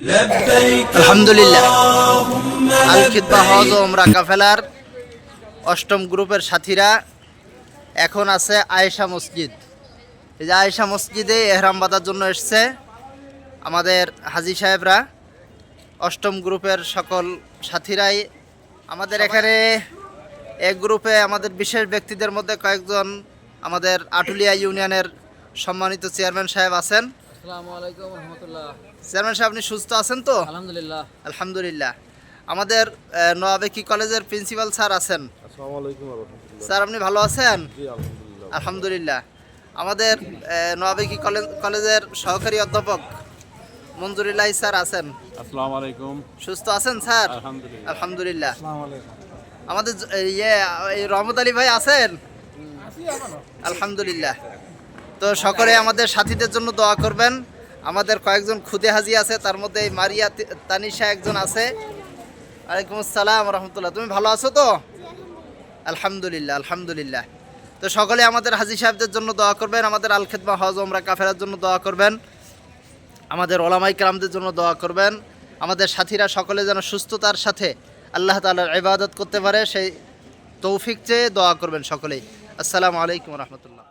আলহামদুলিল্লাহ, আল খিদমা হজ ও উমরা কাফেলার অষ্টম গ্রুপের সাথীরা এখন আছে আয়েশা মসজিদ। এই যে আয়েশা মসজিদে এহরাম বাঁধার জন্য এসছে আমাদের হাজী সাহেবরা, অষ্টম গ্রুপের সকল সাথীরাই। আমাদের এখানে এক গ্রুপে আমাদের বিশেষ ব্যক্তিদের মধ্যে কয়েকজন আমাদের আটুলিয়া ইউনিয়নের সম্মানিত চেয়ারম্যান সাহেব আছেন। আসসালামু আলাইকুম রহমতুল্লাহ। চেয়ারম্যান সাহেব, আপনি সুস্থ আছেন তো? আলহামদুলিল্লাহ। আলহামদুলিল্লাহ। আমাদের নোয়াবেকি কলেজের প্রিন্সিপাল স্যার আছেন। আসসালামু আলাইকুম ওয়া রাহমাতুল্লাহ। স্যার, আপনি ভালো আছেন? জি আলহামদুলিল্লাহ। আলহামদুলিল্লাহ। আমাদের নোয়াবেকি কলেজের সহকারী অধ্যাপক মঞ্জুরুল্লাহ স্যার আছেন। আসসালামু আলাইকুম। সুস্থ আছেন স্যার? আলহামদুলিল্লাহ। আলহামদুলিল্লাহ। আসসালামু আলাইকুম। আমাদের এই রহমত আলী ভাই আছেন? আলহামদুলিল্লাহ। তো সকলে আমাদের সাথীদের জন্য দোয়া করবেন। আমাদের কয়েকজন খুদে হাজি আছে, তার মধ্যে এই মারিয়া তানিশা একজন আছে। ওয়ালাইকুম আসসালাম রহমতুল্লাহ। তুমি ভালো আছো তো? আলহামদুলিল্লাহ, আলহামদুলিল্লাহ। তো সকলে আমাদের হাজি সাহেবদের জন্য দোয়া করবেন, আমাদের আল খিদমা হজ ওমরা কাফেলার জন্য দোয়া করবেন, আমাদের ওলামায়ে কেরামদের জন্য দোয়া করবেন। আমাদের সাথীরা সকলে যেন সুস্থতার সাথে আল্লাহ তাআলার ইবাদত করতে পারে, সেই তৌফিক চেয়ে দোয়া করবেন সকলেই। আসসালামু আলাইকুম রহমতুল্লাহ।